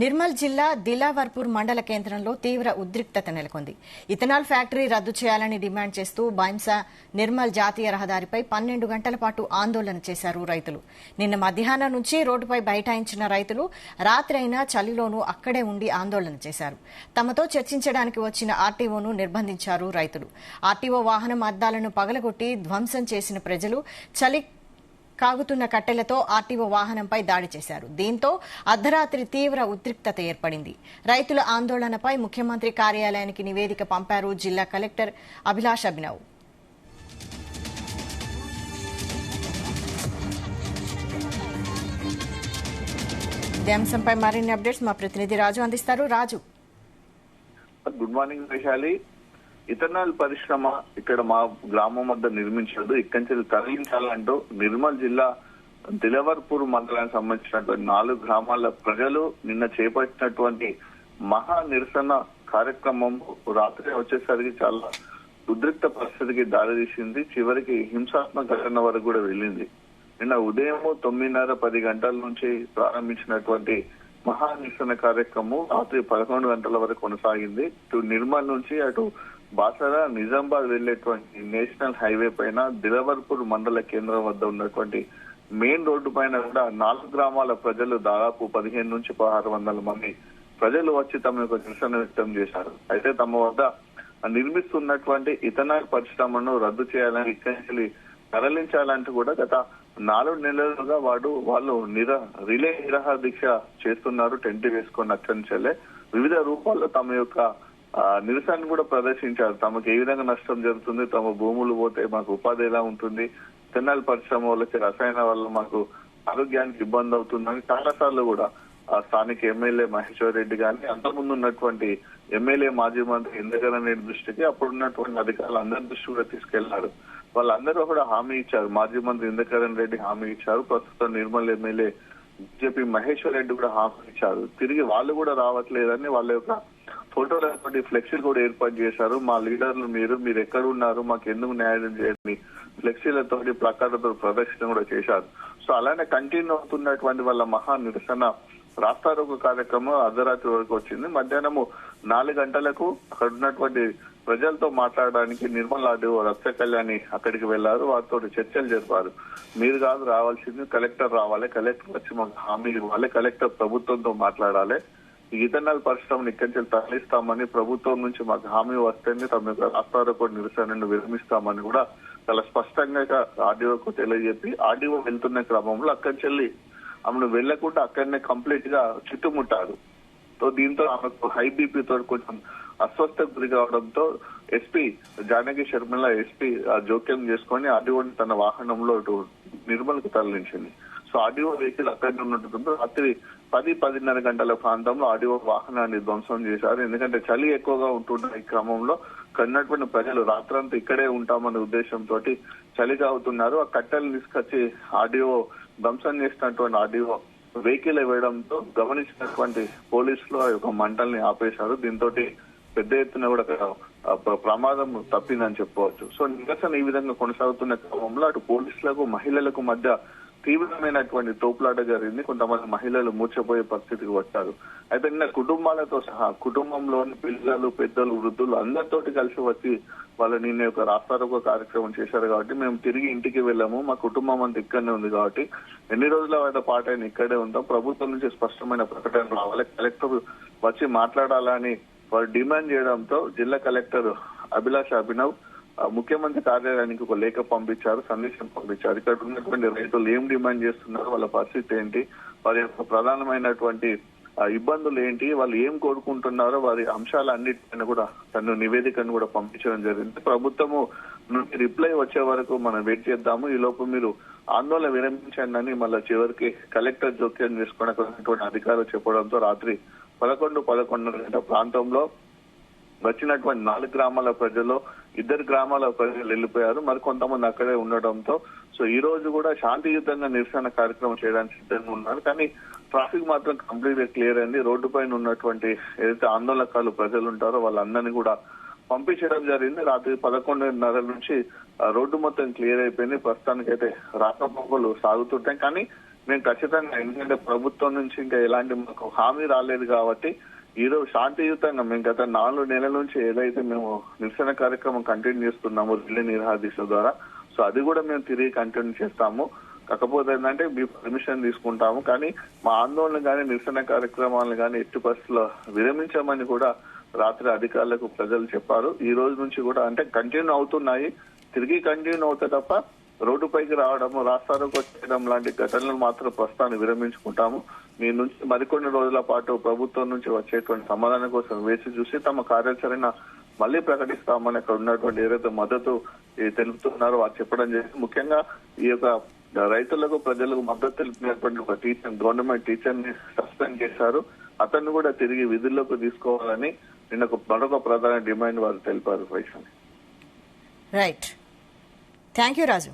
నిర్మల్ జిల్లా దిలావర్పూర్ మండల కేంద్రంలో తీవ్ర ఉద్రిక్తత నెలకొంది. ఇథనాల్ ఫ్యాక్టరీ రద్దు చేయాలని డిమాండ్ చేస్తూ బైంసా నిర్మల్ జాతీయ రహదారిపై 12 గంటల పాటు ఆందోళన చేశారు రైతులు. నిన్న మధ్యాహ్నం నుంచి రోడ్డుపై బైఠాయించిన రైతులు రాత్రి అయినా చలిలోనూ అక్కడే ఉండి ఆందోళన చేశారు. తమతో చర్చించడానికి వచ్చిన ఆర్టీఓను నిర్బంధించారు రైతులు. ఆర్టీఓ వాహనం అద్దాలను పగలగొట్టి ధ్వంసం చేసిన ప్రజలు చలి కాగుతున్న కట్టెలతో ఆర్టీఓ వాహనంపై దాడి చేశారు. దీంతో అర్ధరాత్రి తీవ్ర ఉద్రిక్తత ఏర్పడింది. రైతుల ఆందోళనపై ముఖ్యమంత్రి కార్యాలయానికి నివేదిక పంపారు జిల్లా కలెక్టర్ అభిలాష్ అభినవ్. ఇదే అంశంపై మరిన్ని అప్డేట్స్ మా ప్రతినిధి రాజు అందిస్తారు. రాజు, గుడ్ మార్నింగ్ వైశాలి. ఇథనాల్ పరిశ్రమ ఇక్కడ మా గ్రామం వద్ద నిర్మించదు, ఇక్కడి నుంచి తరలించాలంటూ నిర్మల్ జిల్లా దిలావర్పూర్ మండలానికి సంబంధించినటువంటి 4 గ్రామాల ప్రజలు నిన్న చేపట్టినటువంటి మహా నిరసన కార్యక్రమం రాత్రి వచ్చేసరికి చాలా ఉద్రిక్త పరిస్థితికి దారితీసింది. చివరికి హింసాత్మక ఘటన వరకు కూడా వెళ్ళింది. నిన్న ఉదయం 9:30-10 గంటల నుంచి ప్రారంభించినటువంటి మహా నిరసన కార్యక్రమం రాత్రి 11 గంటల వరకు కొనసాగింది. ఇటు నిర్మల్ నుంచి అటు బాసరా నిజామాబాద్ వెళ్లేటువంటి నేషనల్ హైవే పైన దిలావర్పూర్ మండల కేంద్రం వద్ద ఉన్నటువంటి మెయిన్ రోడ్డు పైన కూడా 4 గ్రామాల ప్రజలు దాదాపు 15 నుంచి 1600 మంది ప్రజలు వచ్చి తమ యొక్క నిరసన వ్యక్తం చేశారు. అయితే తమ వద్ద నిర్మిస్తున్నటువంటి ఇథనాల్ పరిశ్రమను రద్దు చేయాలని, ఇక్కడి తరలించాలంటూ కూడా గత 4 నెలలుగా వాళ్ళు రిలే నిరాహార దీక్ష చేస్తున్నారు. టెంట్ వేసుకొని అక్కడి వివిధ రూపాల్లో తమ యొక్క నిరసన కూడా ప్రదర్శించారు. తమకు ఏ విధంగా నష్టం జరుగుతుంది, తమ భూములు పోతే మాకు ఉపాధి ఎలా ఉంటుంది, ఇథనాల్ పరిశ్రమ వాళ్ళకి రసాయన వల్ల మాకు ఆరోగ్యానికి ఇబ్బంది అవుతుందని చాలా సార్లు కూడా స్థానిక ఎమ్మెల్యే మహేశ్వర్ రెడ్డి గాని, అంతకుముందు ఉన్నటువంటి ఎమ్మెల్యే మాజీ మంత్రి ఇంద్రకరణ్ రెడ్డి దృష్టికి, అప్పుడున్నటువంటి అధికారులు అందరి దృష్టి కూడా తీసుకెళ్లారు. వాళ్ళందరూ కూడా హామీ ఇచ్చారు. మాజీ మంత్రి ఇంద్రకరణ్ రెడ్డి హామీ ఇచ్చారు. ప్రస్తుతం నిర్మల్ ఎమ్మెల్యే బీజేపీ మహేశ్వర్ రెడ్డి కూడా హామీ ఇచ్చారు. తిరిగి వాళ్ళు కూడా రావట్లేదని వాళ్ళ యొక్క ఫోటోలతోటి ఫ్లెక్సీలు కూడా ఏర్పాటు చేశారు. మా లీడర్లు మీరు ఎక్కడ ఉన్నారు, మాకు ఎందుకు న్యాయం చేయండి ఫ్లెక్సీలతోటి ప్లకార్డులతో ప్రదర్శన కూడా చేశారు. సో అలానే కంటిన్యూ అవుతున్నటువంటి వాళ్ళ మహా నిరసన రాస్తారోకో కార్యక్రమం అర్ధరాత్రి వరకు వచ్చింది. మధ్యాహ్నం 4 గంటలకు అక్కడ ఉన్నటువంటి ప్రజలతో మాట్లాడడానికి నిర్మల్ ఆర్డీఓ రత్న కళ్యాణి అక్కడికి వెళ్లారు. వారితో చర్చలు జరిపారు. మీరు కాదు రావాల్సింది, కలెక్టర్ రావాలి, కలెక్టర్ వచ్చి మాకు హామీ ఇవ్వాలి, కలెక్టర్ ప్రభుత్వంతో మాట్లాడాలి, ఈ ఇథనాల్ పరిశ్రమను ఇక్కడి నుంచి తరలిస్తామని ప్రభుత్వం నుంచి మాకు హామీ వస్తేనే తమ యొక్క రాస్తారోకో నిరసనను విరమిస్తామని కూడా చాలా స్పష్టంగా ఆర్డీఓకు తెలియజెప్పి, ఆర్డీఓ వెళ్తున్న క్రమంలో అక్కడి నుంచి ఆమెను వెళ్లకుండా అక్కడనే కంప్లీట్ గా చుట్టుముట్టారు. సో దీంతో ఆమెకు హై బీపీ తోటి కొంచెం అస్వస్థకు గురి కావడంతో ఎస్పీ జానకి శర్మిల జోక్యం చేసుకుని ఆర్డీఓని తన వాహనంలో నిర్మల్ కు తరలించింది. సో ఆర్డీఓ వెహికల్ అక్కడే ఉన్నట్టు రాత్రి 10-10:30 గంటల ప్రాంతంలో ఆర్డీఓ వాహనాన్ని ధ్వంసం చేశారు. ఎందుకంటే చలి ఎక్కువగా ఉంటున్న ఈ క్రమంలో కన్నటువంటి ప్రజలు రాత్రంతా ఇక్కడే ఉంటామనే ఉద్దేశంతో చలిగా అవుతున్నారు. ఆ కట్టెలు తీసుకొచ్చి ఆర్డీఓ ధ్వంసం చేసినటువంటి ఆర్డీఓ వెహికల్ ఇవ్వడంతో గమనించినటువంటి పోలీసులు ఆ యొక్క మంటల్ని ఆపేశారు. దీంతో పెద్ద ఎత్తున కూడా ప్రమాదం తప్పిందని చెప్పవచ్చు. సో నిరసన ఈ విధంగా కొనసాగుతున్న క్రమంలో అటు పోలీసులకు మహిళలకు మధ్య తీవ్రమైనటువంటి తోపులాట జరిగింది. కొంతమంది మహిళలు మూర్చపోయే పరిస్థితికి వచ్చారు. అయితే నిన్న కుటుంబాలతో సహా కుటుంబంలోని పిల్లలు, పెద్దలు, వృద్ధులు అందరితోటి కలిసి వచ్చి వాళ్ళు నిన్న యొక్క రాస్తారోకో కార్యక్రమం చేశారు. కాబట్టి మేము తిరిగి ఇంటికి వెళ్ళాము, మా కుటుంబం అంతా ఇక్కడనే ఉంది, కాబట్టి ఎన్ని రోజుల పాటు అయినా ఇక్కడే ఉంటాం, ప్రభుత్వం నుంచి స్పష్టమైన ప్రకటన రావాలి, కలెక్టర్ వచ్చి మాట్లాడాలని వారు డిమాండ్ చేయడంతో జిల్లా కలెక్టర్ అభిలాష్ అభినవ్ ముఖ్యమంత్రి కార్యాలయానికి ఒక లేఖ పంపించారు, సందేశం పంపించారు. ఇక్కడ ఉన్నటువంటి రైతులు ఏం డిమాండ్ చేస్తున్నారు, వాళ్ళ పరిస్థితి ఏంటి, వారి యొక్క ప్రధానమైనటువంటి ఇబ్బందులు ఏంటి, వాళ్ళు ఏం కోరుకుంటున్నారో వారి అంశాలన్నిటిపైన కూడా తను నివేదికను కూడా పంపించడం జరిగింది. ప్రభుత్వము నుండి రిప్లై వచ్చే వరకు మనం వెయిట్ చేద్దాము, ఈ లోపు మీరు ఆందోళన విరమించండి అని మళ్ళీ చివరికి కలెక్టర్ జోక్యం చేసుకున్నటువంటి అధికారులు చెప్పడంతో రాత్రి 11-11:30 గంటల ప్రాంతంలో వచ్చినటువంటి 4 గ్రామాల ప్రజలు 2 గ్రామాల ప్రజలు వెళ్లిపోయారు. మరి కొంతమంది అక్కడే ఉండడంతో సో ఈ రోజు కూడా శాంతియుతంగా నిరసన కార్యక్రమం చేయడానికి సిద్ధంగా ఉన్నారు. కానీ ట్రాఫిక్ మాత్రం కంప్లీట్ గా క్లియర్ అయింది. రోడ్డు పైన ఉన్నటువంటి ఏదైతే ఆందోళనకారులు ప్రజలు ఉంటారో వాళ్ళందరినీ కూడా పంపించడం జరిగింది. రాత్రి 11:30 నుంచి రోడ్డు మొత్తం క్లియర్ అయిపోయింది. ప్రస్తుతానికైతే రాకపోకలు సాగుతుంటాయి. కానీ మేము ఖచ్చితంగా, ఎందుకంటే ప్రభుత్వం నుంచి ఇంకా ఎలాంటి మాకు హామీ రాలేదు కాబట్టి ఈ రోజు శాంతియుతంగా మేము గత 4 నెలల నుంచి ఏదైతే మేము నిరసన కార్యక్రమం కంటిన్యూ చేస్తున్నామో రిలే నిరాదీక్ష ద్వారా, సో అది కూడా మేము తిరిగి కంటిన్యూ చేస్తాము. కాకపోతే ఏంటంటే మీ పర్మిషన్ తీసుకుంటాము, కానీ మా ఆందోళన కానీ నిరసన కార్యక్రమాలను కానీ ఎట్టి పరిస్థితుల్లో విరమించామని కూడా రాత్రి అధికారులకు ప్రజలు చెప్పారు. ఈ రోజు నుంచి కూడా అంటే కంటిన్యూ అవుతున్నాయి, తిరిగి కంటిన్యూ అవుతాయి తప్ప రోడ్డుపైకి రావడము, రాస్తారోకో చేయడం లాంటి ఘటనలు మాత్రం ప్రస్తుతాన్ని విరమించుకుంటాము. మీ నుంచి మరికొన్ని రోజుల పాటు ప్రభుత్వం నుంచి వచ్చేటువంటి సమాధానం కోసం వేచి చూసి తమ కార్యాచరణ మళ్ళీ ప్రకటిస్తామని అక్కడ ఉన్నటువంటి ఏదైతే మద్దతు తెలుపుతున్నారో వారు చెప్పడం చేసి, ముఖ్యంగా ఈ యొక్క రైతులకు ప్రజలకు మద్దతు తెలిపినటువంటి ఒక టీచర్, గవర్నమెంట్ టీచర్ ని సస్పెండ్ చేశారు. అతన్ని కూడా తిరిగి విధుల్లోకి తీసుకోవాలని నిన్న మరొక ప్రధాన డిమాండ్ వారు తెలిపారు. Vaishali. Right, thank you Raju.